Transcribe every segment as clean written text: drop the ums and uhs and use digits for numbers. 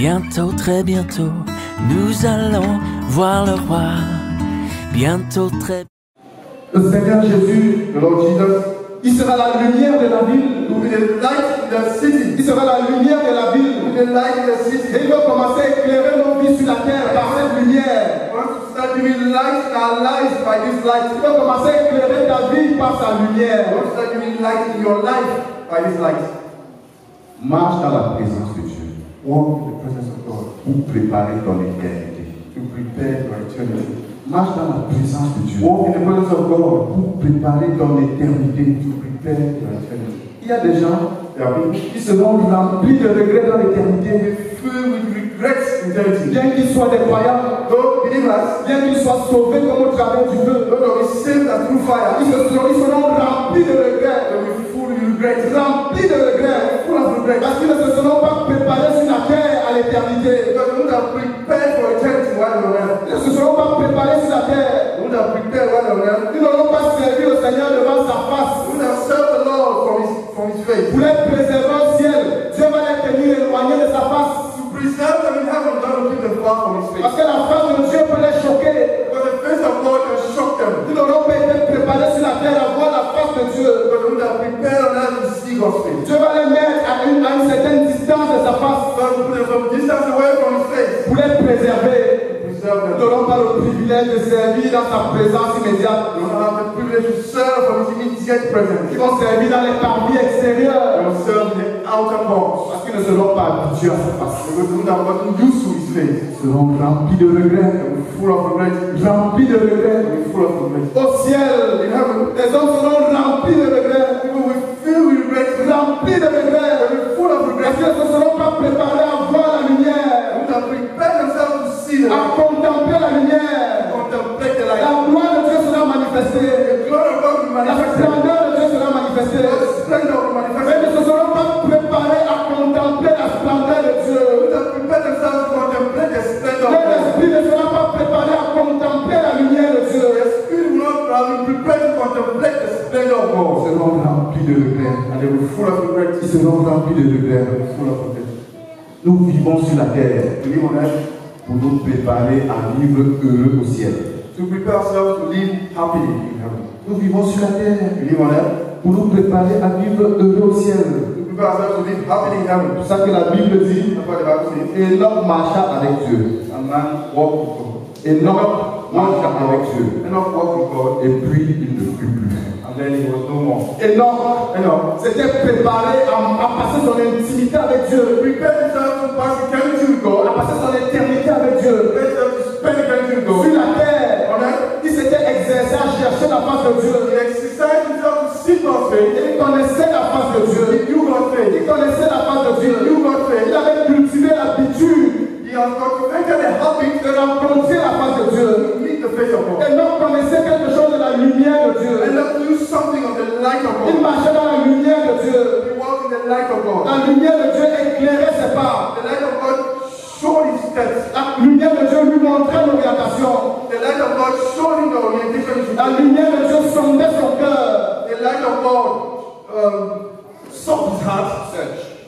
Bientôt, très bientôt, nous allons voir le roi. Bientôt, très... Le Seigneur Jésus, The Lord Jesus, il sera la lumière de la ville. will be the light in the city. Il sera la lumière de la ville. Will be the light in the Et city. il va commencer à éclairer nos vies sur la terre par cette lumière. We want to start giving light in our lives by this light. Il va commencer à éclairer ta vie par sa We lumière. want to start giving light in your life by this light. Marche dans la présence de Dieu Walk in the presence of God pour préparer ton éternité. to prepare your eternity. Marche dans la présence de Dieu Walk in the presence of God pour préparer ton éternité. to prepare your eternity. Il y a des gens There are people qui seront remplis de regrets dans l'éternité. filled with regrets in eternity. Bien qu'ils soient des croyants, Though believers, bien qu'ils soient sauvés comme au travers du feu, though they will be saved as through fire, ils seront remplis de regrets. they will be full of regrets. Remplis de regrets. Full of regrets. Parce qu'ils ne se seront pas préparés sur la terre à l'éternité. Because they would have prepared for eternity while they were there. Ils ne se seront pas préparés sur la terre. They would have prepared while they were there. Ils n'auront pas servi le Seigneur devant sa face. They would have served the Lord from his face. Pour les préserver au ciel, Dieu va les tenir éloignés de sa face. To preserve them in heaven, God will keep them far from his face. Parce que la face de Dieu peut les choquer. Because the face of God can shock them. Ils n'auront pas été préparés sur la terre à voir la face de Dieu. Because they would have prepared on earth to see God's face. Dieu va les mettre à une certaine distance de sa face God will put them some distance away from his face. pour les préserver. Preserve Ils them. n'auront pas le privilège de servir dans sa présence immédiate. They will have the privilege to serve from his immediate presence. Ils vont servir dans les parvis They extérieurs will serve in the outer courts. parce qu'ils ne seront pas habitués à sa face. Because they would have gotten used to his face. Ils seront remplis de regrets. They will be full of regrets. Remplis de They regrets. will be full of regrets. Au ciel, In heaven, les hommes seront remplis de regrets. people will fill with regrets. Remplis de They regrets. will be full of Parce regrets. qu'ils ne se seront pas préparés à voir la They lumière, would have prepared themselves to see the à light. contempler la lumière. Contemplate the light. La gloire de Dieu sera manifestée. The glory of God will La manifest. splendeur de Dieu sera manifestée. The splendor will Mais manifest. ils ne se seront pas préparés à contempler la splendeur de Dieu. They would have prepared themselves to contemplate the splendor of Leur God. esprit ne sera pas préparé à contempler la lumière de Dieu. Their spirit will not have been prepared to contemplate the splendor of Ils God. seront remplis de regrets. And they will be full of regrets. Ils seront remplis de regrets. Full of regrets. Nous vivons sur la terre To live on earth, pour nous préparer à vivre heureux au ciel. to prepare ourselves to live happily in heaven. Nous vivons sur la terre To live on earth, pour nous préparer à vivre heureux au ciel. to prepare ourselves to live happily in heaven. C'est pour ça que la Bible dit That's what the Bible says. Enoch marcha avec Dieu. A man walked with God. Enoch marcha avec Dieu. Enoch walked with God, Et puis il ne fut plus. and then he was no more. Enoch s'était préparé à passer son intimité avec Dieu, Prepare himself to pass eternity with God. à passer son éternité avec Dieu. Prepare himself to spend eternity with God. Sur la terre, On earth, il s'était exercé à chercher la face de Dieu. he exercised himself to seek God's face. Il connaissait la face de Dieu. He knew God's Il face. connaissait la face de He Dieu. knew God's face. Il avait cultivé l'habitude He has cultivated a habit de rencontrer la face de Dieu. to meet the face of God. Enoch connaissait quelque chose de la lumière de Dieu. Enoch knew something of the light of Il God. marchait dans la lumière de Dieu. He walked in the light of God. La lumière de Dieu éclairait ses pas. The light of God showed his steps. La lumière de Dieu lui montrait l'orientation. The light of God showed him the orientation. La lumière de Dieu sondait son cœur. The light of God sought his heart,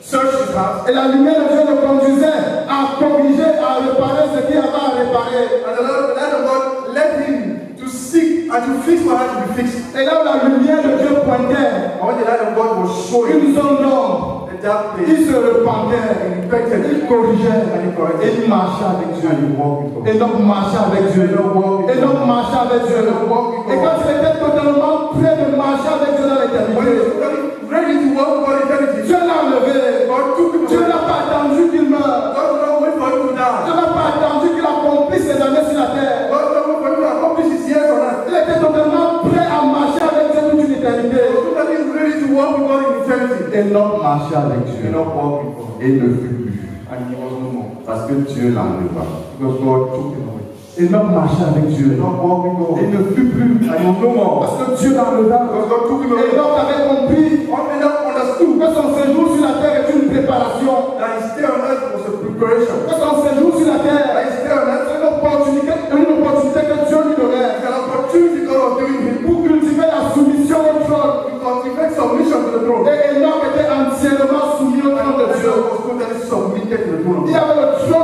searched his heart. Et la lumière de Dieu le conduisait à corriger, à réparer ce qu'il y avait à réparer. And the light of God led him to seek and to fix what had to be fixed. Et là où la lumière de Dieu pointait, And when the light of God was showing une zone d'ombre, the dark place, il se repentait, he repented, il corrigeait, and he corrected. et il marchait avec Dieu. And he walked with God. Enoch marchait avec Dieu. Enoch marchait avec Dieu. Et quand il était totalement prêt de marcher avec Dieu dans When he l'éternité, was ready to walk with God in eternity, Dieu l'a enlevé. God took him Dieu away. n'a pas attendu qu'il meure. God did not wait for him to Dieu die. n'a pas attendu qu'il accomplisse ses années sur la terre. God did not wait for him to accomplish his years on earth. Il était totalement prêt à marcher avec Dieu toute une éternité. Totally ready to walk with God in eternity. Enoch marchait avec Dieu. Enoch walked with God. Et il ne fut plus. And he was no more. Parce que Dieu l'enleva. Because God took him away. Enoch marchait avec Dieu. Enoch walked with God. Et il ne fut plus. And he was no more. Parce que Dieu l'enleva. Because God took him away. Enoch avait compris Enoch understood que son séjour sur la terre est une préparation. that his stay on earth was a preparation. Que son séjour sur la terre That his stay on earth est une opportunité que Dieu lui donnait is an opportunity God was giving him pour cultiver la soumission au trône. to cultivate submission to the throne. Et Enoch était entièrement soumis au trône de Dieu. Enoch was totally submitted to the throne of Il y God. avait le trône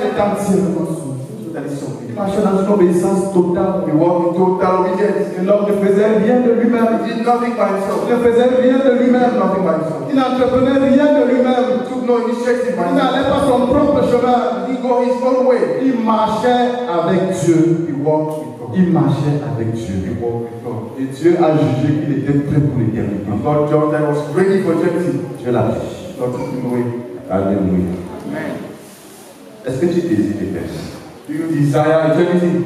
est entièrement soumis. totally submitted. Il marchait dans une obéissance totale. He walked in total obedience. Et l'homme ne faisait rien de lui-même. He did nothing by himself. Il ne faisait rien de lui-même. Nothing by himself. Il n'entreprenait rien de lui-même. He took no initiative by Il himself. n'allait pas son propre chemin. He go his own way. Il marchait avec Dieu. He walked with God. Il marchait avec Dieu. He walked with God. Et Dieu a jugé qu'il était prêt pour l'éternité. And God judged that was ready for eternity. Dieu l'a pris. God took him away. Alléluia. Amen. Est-ce que tu désires l'éternité? Do you desire eternity?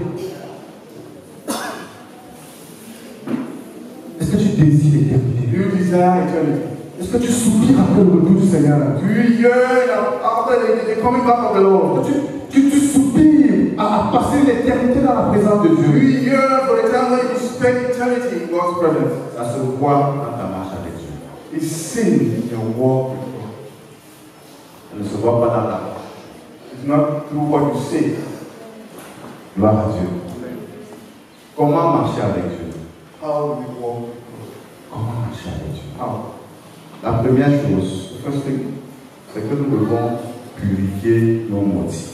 Est-ce que tu désires l'éternité? Do you desire eternity? Est-ce que tu soupires après le retour du Seigneur? Do you yearn after the coming back of the Lord? Tu soupires à passer l'éternité dans la présence de Do Dieu. you yearn for the time when you spend eternity in God's presence? Ça se voit dans ta marche avec Dieu. It's seen in your walk with God. Ça ne se voit pas dans la marche. It's not through what you say. Gloire à Dieu. Comment marcher avec Dieu? How do we walk with God? Comment marcher avec Dieu? How? La première chose, The first thing c'est que nous devons purifier nos motifs.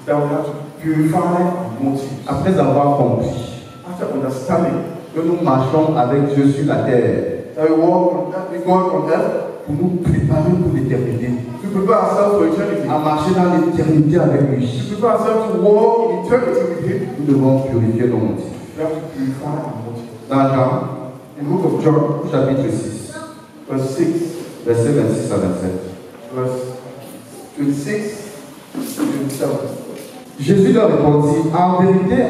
is that we have to purify our motives. Après avoir compris After understanding que nous marchons avec Dieu sur la terre that we walk with God on earth, pour nous préparer pour l'éternité, to prepare ourselves for eternity, à marcher dans l'éternité avec lui, to prepare ourselves to walk in eternity with Him, nous devons purifier nos motifs. we have to purify our motives. Dans Jean, In the book of John, chapitre 6, verse 6, versets 26 à 27. verse 26 to 27. Jésus leur répondit, en vérité,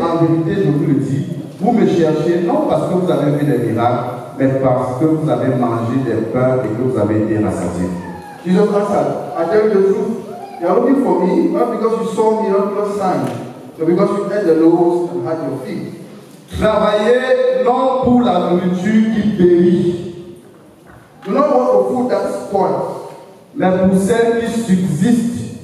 je vous le dis, vous me cherchez non parce que vous avez vu des miracles, mais parce que vous avez mangé des pains et que vous avez été rassasiés. Jesus answered, I tell you the truth, you are looking for me, not because you saw miraculous signs, but because you ate the loaves and had your feet. Travaillez non pour la nourriture qui périt, Do not work for food that spoils, mais pour celle qui subsiste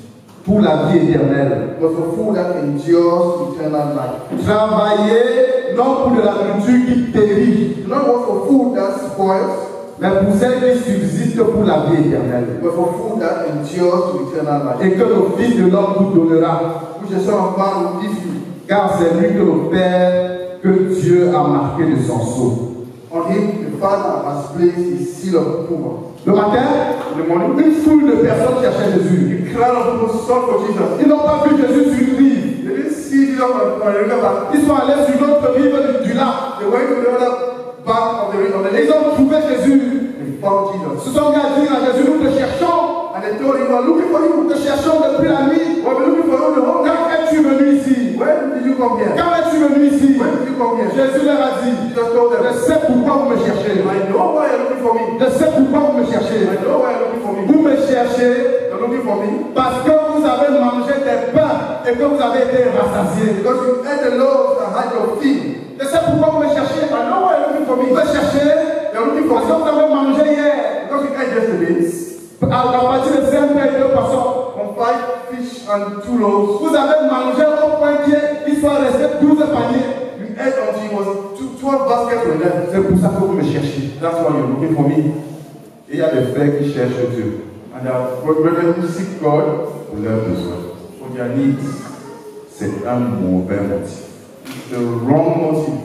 pour la vie éternelle. but for food that endures eternal life. Travaillez non pour de la nourriture qui périt, Do not work for food that spoils, mais pour celle qui subsiste pour la vie éternelle. but for food that endures to eternal life. Et que le Fils de l'homme vous donnera, Which the Son of Man will give you. car c'est lui que le Père, que Dieu a marqué de son sceau. On him the Father has placed his seal of approval. Le matin, In the morning, une foule de personnes cherchaient Jésus. the crowd of people sought for Jesus. Ils n'ont pas vu Jésus sur une rive. They didn't see Jesus on the river. Ils sont allés sur l'autre rive du lac. They went to the other bank of the Et ils lake. ont trouvé Jésus. They found Jesus. Ce sont gars dit à Jésus, nous te cherchons. And they told him, we're looking for Nous you. te cherchons depuis la nuit. We've been looking for you the whole night. Quand es-tu venu ici? When did you come here? Quand es-tu venu ici? When did you come here? Jésus leur a dit, Jesus told je them, sais pourquoi vous me cherchez. I know why you're looking for me. Je sais pourquoi vous me cherchez. I know why you're looking for me. Vous me cherchez You're looking for me parce que vous avez mangé des pains et que vous avez été rassasiés. because you ate the loaves and had your feet. Je sais pourquoi vous me cherchez. I know why you're looking for me. Vous me cherchez You're looking for parce que me vous avez mangé hier. because you ate yesterday À partir de 5 pains et 2 poissons. on 5 fish and 2 loaves. Vous avez mangé au point qu'il soit resté 12 paniers. You ate until it was 12 baskets were left. C'est pour ça que vous me cherchez. That's why you're looking for me. Et il y a des frères qui cherchent Dieu And there are brethren who seek God pour leurs besoins. for their needs. C'est un mauvais motif. It's the wrong motive.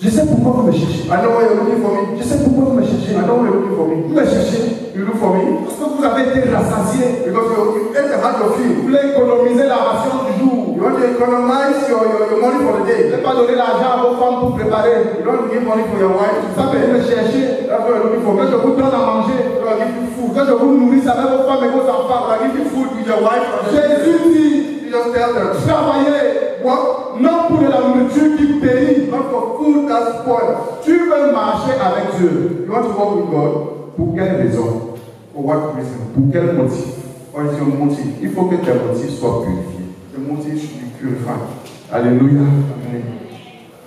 Je sais pourquoi vous me cherchez. I know why you're looking for me. Je sais pourquoi vous me cherchez. I know why you're looking for me. Vous me cherchez You look for me parce que vous avez été rassasiés. because you ate and had your Vous feet. voulez économiser la ration du jour. You want to economize your money for the Vous day. ne pas donner l'argent à vos femmes pour préparer. You don't want to give money for your wife to Ça veut prepare. me chercher. That's why you're looking for Que me. je vous donne à manger. So I give you food. Que je vous nourrisse avec vos femmes et vos enfants. I give you food with your wife and Jésus dit, you just tell them, travaillez what? non pour de la nourriture qui périt. Not for food that spoils. Tu veux marcher avec Dieu. You want to walk with God Pour quelle raison? for what reason? Pour quel motif? What is your motive? Il faut que tes motifs soient purifiés. The motive should be purified. Alléluia. Amen.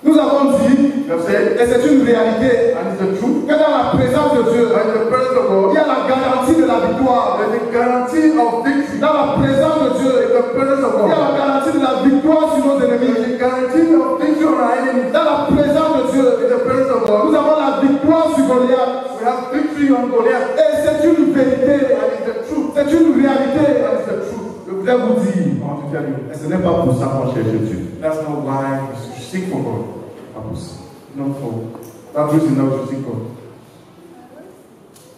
Nous avons dit, You have said, et c'est une réalité, and it's the truth, que dans la présence de Dieu, and in the presence of il God, y a la garantie de la victoire. there's a guarantee of victory. Dans la présence de Dieu, In the presence of il y a God, la garantie de la victoire sur nos there's ennemis. a guarantee of victory on our enemies. Dans la présence de Dieu, In the presence of nous God, avons la victoire sur Goliath. Goliath. We have victory on Goliath. Et c'est une vérité. And it's the truth. C'est une réalité. That is the truth. Je voudrais vous dire, I want to tell you. et ce n'est pas pour ça qu'on cherche Dieu. That's not why we should seek for God. Pas pour ça. Not for that reason that we should seek God.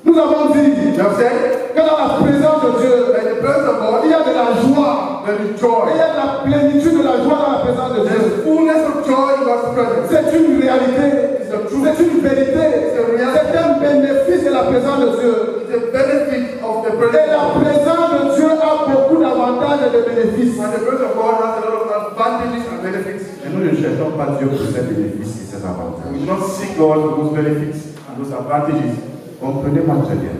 Nous avons dit You have said, que dans la présence de Dieu, in the presence of God, il y a de la joie. there is Et joy. il y a de la plénitude de la joie dans la présence de There Dieu. is fullness of joy in God's presence. C'est une réalité. It's the truth. C'est une vérité. C'est un bénéfice de la présence de Dieu. It's a benefit of the Et presence la of God. présence de Dieu a beaucoup d'avantages et de bénéfices. And the presence of God has a lot of advantages and benefits. Et nous ne cherchons pas Dieu pour ces bénéfices et ces We avantages. do not seek God for those benefits and those advantages. Comprenez-moi très bien.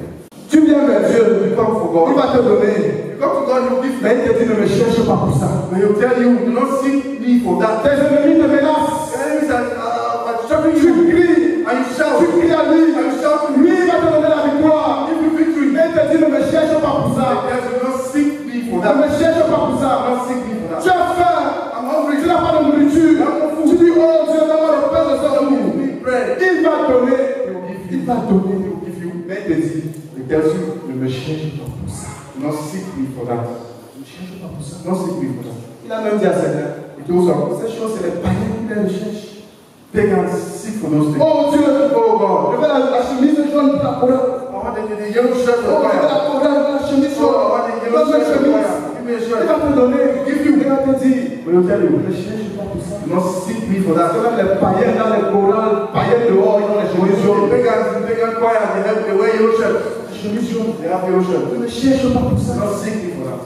Tu viens vers Dieu, You come for il God. va te donner. You come to God, you give Mais il te dit ne me cherche pas pour ça. But he'll tell you, do not seek me for that. Tes ennemis te menacent. Enemies are shouting Tu you, cries. and you shout. Tu cries à lui. And you shout to Lui me. il va te donner la victoire. Give you victory. Mais il te dit ne me cherche pas pour ça. Yes, do not seek me for Ne that. me cherche pas pour Do ça. not seek me for Tu that. as faim. I'm hungry. Tu n'as pas de nourriture. Tu dis oh Dieu, donne-moi le pain de ce jour. Give me bread. Il va donner. He will give Il you. va donner. He will give you. Mais il te dit, He tells you, ne me cherche pas pour ça. do not seek me for that. Ne me cherche pas pour ça. Do not seek me for that. Il a même dit à certains, He told some ces choses, c'est les païens qui les recherchent. pagans seek for those things. Oh Dieu, Oh God. je veux la chemise jaune pour la couleur. I want the yellow shirt Oh, of je veux fire. la couleur, la chemise Oh, I jaune. want the yellow Donne-moi shirt une of chemise. fire. Give me a Il shirt. va te donner. Il va te dire, But he'll tell ne you, me cherche pas pour ça. do not seek me for Parce que that. même les païens dans les chorales, païens dehors, ils ont les When chemises the jaunes. pagan choir, they wear yellow shirts. Les chemises jaunes. They have yellow shirts. Ne me cherche pas pour Do ça. not seek me for that.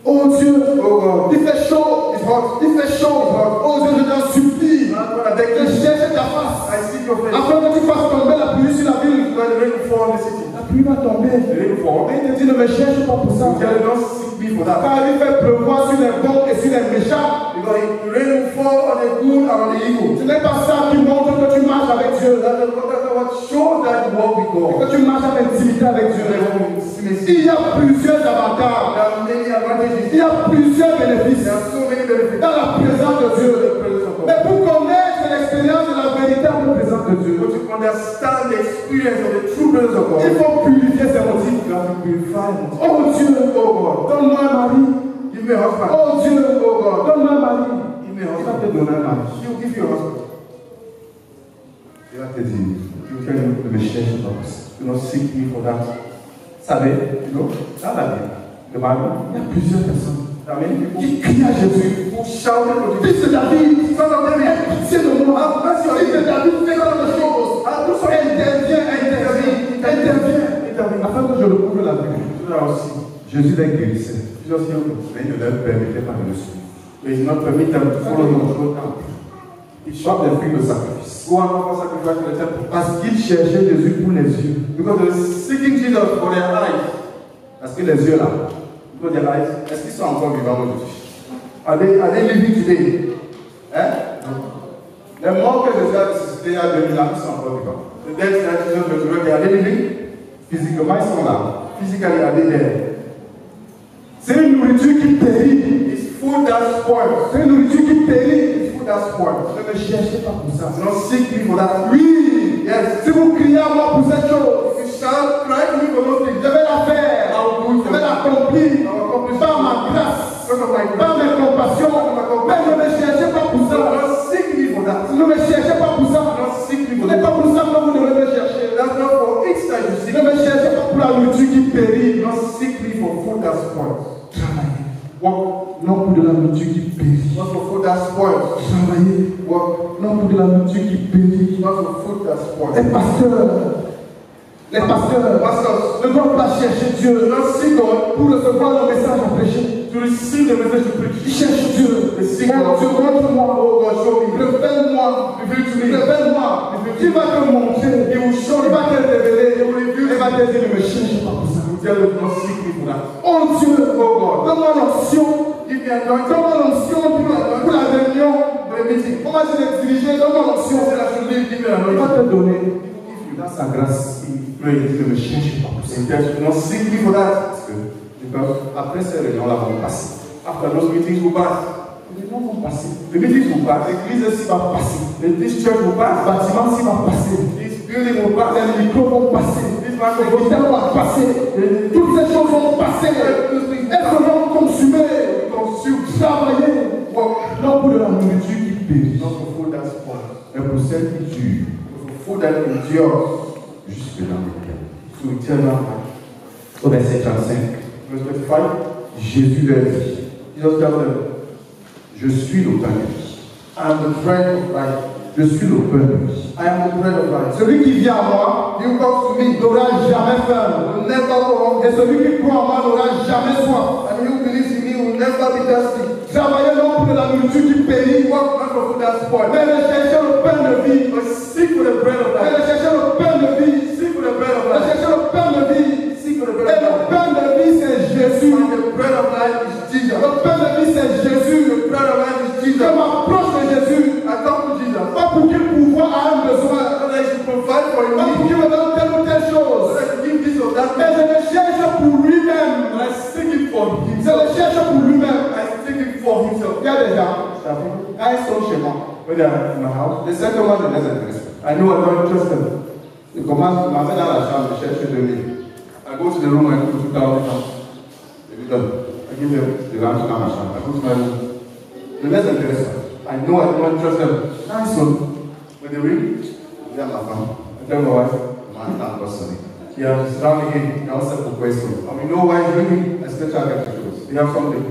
Oh Dieu, Oh God. il fait chaud. It's hot. Il fait chaud. Oh Dieu, je t'en supplie. When I beg Je you, cherche ta face. I seek your face. Afin que tu fasses tomber la pluie sur la ville. When the rain will fall in the city. La pluie va tomber. The rain will fall. Et il te dit ne me cherche pas pour ça. You tell you, don't seek me for that. Car il fait pleuvoir sur les bons et sur les méchants. Because the rain will fall on the good and on the evil. Ce n'est pas ça qui montre que tu marches avec Dieu. That's what shows that you walk with God. Que tu marches en intimité avec Dieu. Il y a plusieurs avantages. There are many advantages. Il y a plusieurs bénéfices There are so many benefits. dans la présence de Dieu. Mais pour connaître l'expérience de la véritable présence de Dieu, But to understand the experience of the true presence of God, il faut purifier ses motifs. you have to purify it. Oh Dieu, Oh God, donne-moi un mari. give me a husband. Oh Dieu, Oh God, donne-moi un mari. give me a Il va te husband. donner un mari. He will give you a husband. Il va te dire, He will tell you, ne me cherche pas pour ça. do not seek me for that. Vous savez, dans la Bible, The Bible, il y a plusieurs personnes there are many people qui crient à Jésus. who shouted for Jesus. Fils de David, Son of David, aie pitié de moi. have mercy on Fils de me. David, fais quelque chose. Do something. Interviens. Afin que je recouvre la vue. So that I will see. Jésus les guérissait. Jesus healed them. Mais il ne leur permettait pas de le suivre. But he did not permit them to follow him. Ils sortent des fruits de sacrifice. Go and offer sacrifice to the temple. Parce qu'ils cherchaient Jésus pour les yeux. Because they were seeking Jesus for their eyes. Parce que les yeux là, Because their eyes. est-ce qu'ils sont encore vivants aujourd'hui? Are they living today? Hein? Les morts que Jésus a ressuscités il y a 2000 ans, ils sont encore vivants. The dead that Jesus resurrected, are they living? Physiquement, ils sont là. Physically, are they there? C'est une nourriture qui périt. It's food that spoils. C'est une nourriture qui périt. It's food that spoils. Ne me cherchez pas pour ça. Do not seek me for that. Oui. Yes. Si vous criez à moi pour cette chose, If you shall cry to me for those things, je vais la faire. Je vais l'accomplir par ma grâce, because of my par grace. mes compassions. Mais ne me cherchez pas pour Do ça. not seek me for that. Ne me cherchez pas pour Do ça. not seek me Ce for n'est that. pas pour ça que vous devez me chercher. That's not for it that you seek. Ne me cherchez pas pour la nourriture qui périt. Do not seek me for food that spoils. Travaillez. Work. Non pour de la nourriture qui périt. Not for food that spoils. Travaillez. Work. Non pour de la nourriture qui périt. Not for food that spoils. Les pasteurs ne doivent pas chercher Dieu Do not seek God pour recevoir le message à prêcher. to receive the message to preach. Ils cherchent Dieu. They seek Oh God. Dieu, montre-moi. Oh God, show me. Révèle-moi. Reveal to me. Révèle-moi. Il va te montrer. He will show Il me. va te révéler. He will reveal Il va to te dire, ne me cherche pas pour ça. me. Tell them not seek me for that. Oh Dieu, Oh God. donne-moi l'onction. Give me anointing Donne-moi l'onction pour la réunion. for the meeting. Comment je vais diriger? Donne-moi l'onction. Say I should leave. Give me Il va anointing. te donner. Dans sa grâce, il prie, il dit, ne me cherche pas pour ça. He tells you not seek me for that. Parce que après ces réunions-là vont passer. After those meetings will pass, Les gens vont passer. The meetings will pass. L'église ici va passer. This church will Le pass. bâtiment ici va passer. This building will pass. Les micros vont passer. This Les microphone guitares vont passer. Toutes ces choses vont passer. Elles seront consumées. Travailler. Non pour de la nourriture qui périt. Not for food that spoils, Mais pour celle qui dure. but for food that endures Jusque dans l'éternité. to eternal life. Au verset 35. Verse 25. Jésus leur dit, Jesus tells them, je suis le pain de vie. I am the bread of life. Je suis le pain de vie. I am the bread of life. Celui qui vient à moi You come to me, n'aura jamais faim. will never go Et hungry. celui qui croit en moi n'aura jamais soif. And you believes in me will never be thirsty. Travaillez non pour de la nourriture qui périt, Work not for food that spoils, mais recherchez le pain de vie. but seek for the bread of Mais life. recherchez le pain de vie. Seek for the bread of life. Recherchez le pain de vie. Seek for the Et bread le of life. pain de vie, c'est Jésus. And the bread of life is Jesus. Le pain de vie, c'est Jésus. The bread of life is Je Jesus. m'approche de Jésus. I come to Jesus. Pas pour qu'il pourvoie à un besoin. So that he should provide for Pas pour you. qu'il me donne telle ou telle So chose. that he give this or that. Mais je le cherche pour lui-même. And I seek it for Je himself. le cherche pour lui-même. I seek it for himself. Il y a des gens, quand ils sont chez moi, When they are in my house, je sais que moi je les intéresse. I know I don't trust them. Je commence, je m'amène dans la chambre, je cherche 2000. I go to the room and put 2,000 pounds. Je lui donne. I give them. Je rentre dans ma chambre. I go to my room. Je les intéresse pas. I know I don't trust them. Quand ils sont, When they ring, je dis à ma femme, I tell my wife, maman a encore sonné. yeah, it's down again. Et on sait pourquoi ils sont. And we know why he's ringing. Est-ce que tu as quelque chose? We have something.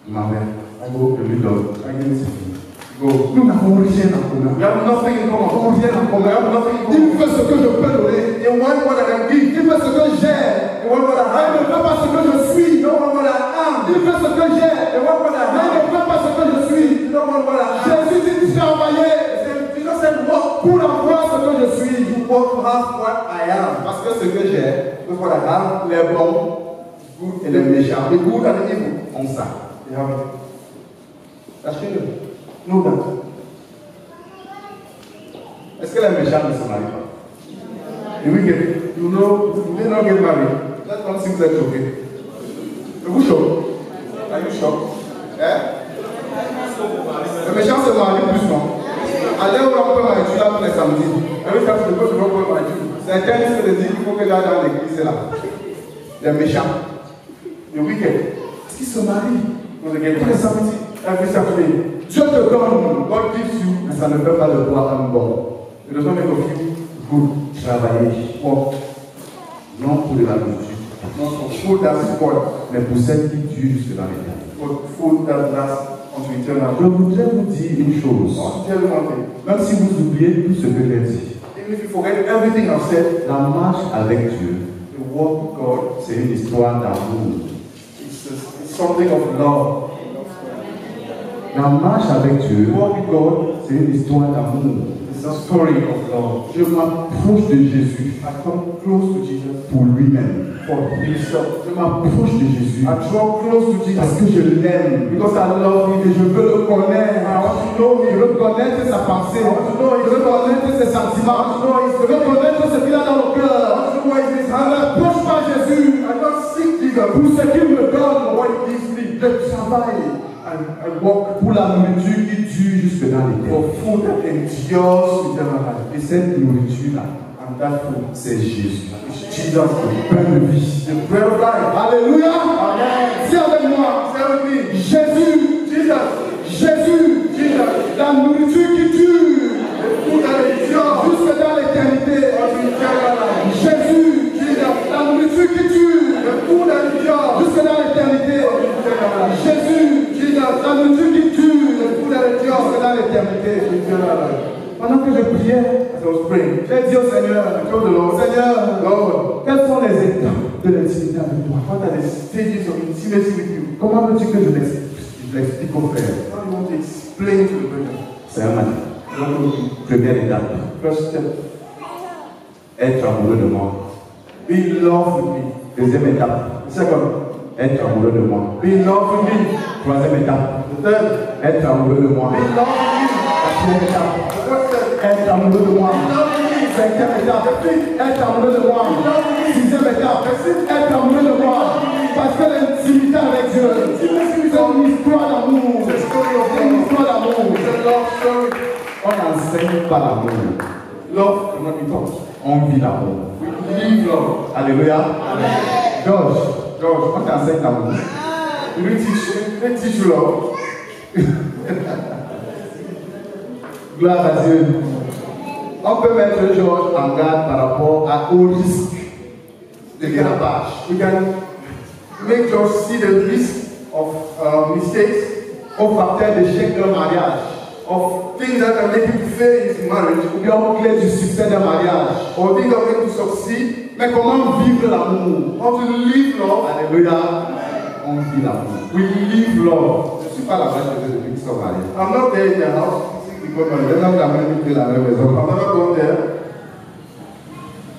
Ma mère, je lui donne. I give it to you. Go. Nous n'avons rien en commun. We have nothing in Nous common. n'avons rien en We commun. have nothing in Il common. veut ce que je peux donner. They want what I can give. Il veut ce que j'ai. They want what I Il ne have. veut pas ce que je suis. They don't want what I am. Il veut ce que j'ai. They want what I Mais il have. ne veut pas ce que je suis. They don't want what I have. Jésus dit travailler Jesus said, walk pour avoir ce que je suis. to walk to have what I am. Parce que ce que j'ai, Because what I have, les bons good et les méchants, the good and the evil, ont ça. they have it. Sachez-le. Know that. Est-ce que les méchants ne se marient pas? The wicked, you know, they don't get married. Faites comme si vous êtes choqués. Vous choquez? Are you shocked? Hein? Les méchants se marient plus, non? Allez au rond-point maritime là tous les samedis. Every time you go to the wrong way, Certains se disent qu'il faut que j'aille dans l'église, c'est là. Les méchants. the wicked, Est-ce qu'ils se marient? when they get Tous les samedis. every Saturday, Dieu te donne, God gives you, mais ça ne peut pas le voir un bon. it does not make of you Good. Travailler. walk, Non pour de la nourriture, not for food that spoils, mais pour celle qui dure jusque dans l'éternité. but food that lasts unto eternal Je life. voudrais vous dire une I chose. want to tell you one thing. Même si vous oubliez tout ce que j'ai dit, Even if you forget everything I've said, la marche avec Dieu, the walk with God c'est une histoire d'amour. it's something of love. La marche avec Dieu, Walk with God c'est une histoire d'amour. is a story of love. Je m'approche de Jésus I come close to Jesus pour lui-même. for himself. Je m'approche de Jésus I draw close to parce Jesus que je l'aime, because I love him. et je veux le connaître. I want to know Je him. veux connaître sa pensée. I want to know Je veux connaître ses sentiments. Je veux connaître ce qu'il a dans le I cœur. want to know why he's Je hand. n'approche pas Jésus I don't seek Jesus pour ce qu'il me donne. what he gives me. Je travaille I walk pour la nourriture qui dure jusque dans l'éternité. for food that endures eternal life. Et cette nourriture-là, And that food c'est Jésus. is Jesus, Le pain de vie. the bread of life. Alléluia. Amen. Dis avec moi. Say with me, Jésus. Jesus, Jésus. Jesus, La nourriture qui dure the food that endures jusque dans l'éternité. unto eternal life. Jésus. La nourriture qui dure The food that endures jusque dans l'éternité. unto eternal life. Jésus. La nourriture qui dure The food that endures jusque dans l'éternité. unto eternal life. Pendant que je priais, As I was praying, j'ai dit au Seigneur, I told the Lord, Seigneur, Lord, quelles sont les étapes de l'intimité avec toi? what are the stages of intimacy with you? Comment veux-tu que je l'explique au frère? How do you want to explain to the brother? C'est un matin. I don't know. Première étape, First step, être amoureux de moi. be in love with me. Deuxième étape, Second, être amoureux de moi. be in love with me. Troisième étape, The third, être amoureux de moi. be in love with me. Quatrième étape, The fourth step, être amoureux de moi. be in love with me. Cinquième étape, être amoureux de moi. Sixième étape, être amoureux de moi. Parce que l'intimité avec Dieu, c'est une histoire d'amour. The story of n'est pas l'amour. Love cannot be taught. On vit l'amour. We live love. Alléluia. George, on t'enseigne l'amour. We teach you love. Gloire à Dieu. On peut mettre George en garde par rapport au risque de dérapage. We can make George see the risk of mistakes, au facteur d'échec d'un mariage, of things that can make him to fail in his marriage, ou bien au clé du succès d'un mariage. or things that make him to succeed. Mais comment vivre l'amour? How to live love. Alléluia. On vit l'amour. We live love. Je ne suis pas là-bas chez eux depuis qu'ils sont mariés. I'm not there in their house. Je n'ai jamais vu la même maison. I've never gone there.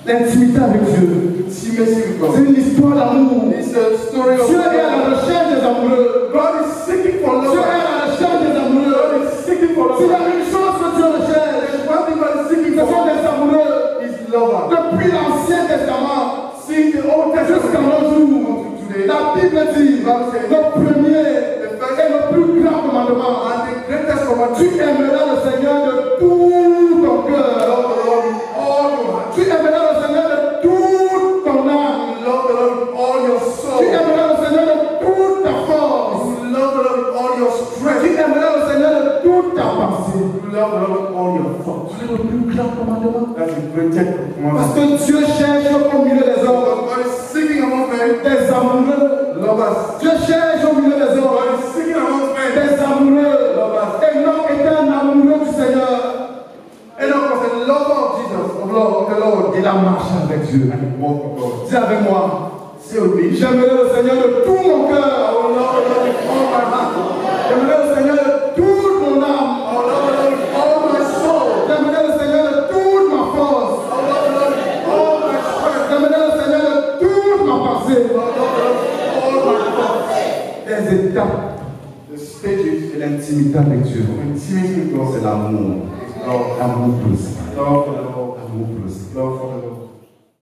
L'intimité avec Dieu. Intimacy with God. C'est une histoire d'amour. It's a story of Dieu est à la recherche des amoureux. God is seeking for Dieu love. est à la recherche des amoureux. God is seeking for S'il y love. a une chose que Dieu recherche, One thing God is seeking ce sont for des amoureux. is lover. Depuis l'Ancien Testament See the Old jusqu'à Testament nos jours, today. la Bible dit le premier et le plus grand commandement. And the greatest commandment. Tu aimeras le Seigneur de tout ton cœur. Love the Lord with all your heart. Tu aimeras le Seigneur de toute ton âme. Love the Lord with all your soul. Tu aimeras le Seigneur de toute ta force. You love the Lord with all your Tu strength. aimeras le Seigneur de toute ta pensée. You love the Lord with all your thoughts. C'est le plus grand commandement. That's the greatest Parce commandment. que Dieu cherche au milieu des hommes God is seeking among men des amoureux. lovers. Dieu cherche au milieu des hommes God is seeking among men des amoureux. lovers. Enoch était un amoureux du Seigneur. Enoch was a lover of Jesus, of the Lord. Il a marché avec Dieu. And he walked with God. Dis avec moi. Say with me. J'aimerais le Seigneur de tout mon I cœur. will love the Lord with all my heart. J'aimerais le Seigneur de toute mon âme. I will love the Lord with all my soul. J'aimerais le Seigneur de toute ma force. I will love the Lord with all my strength. J'aimerais le Seigneur de toute ma pensée. I will love the Lord with all my thoughts. Les étapes The stages de l'intimité avec Dieu. of intimacy with God. C'est l'amour. Love. Amour plus. Love for the Lord. Amour plus. Love for the Lord.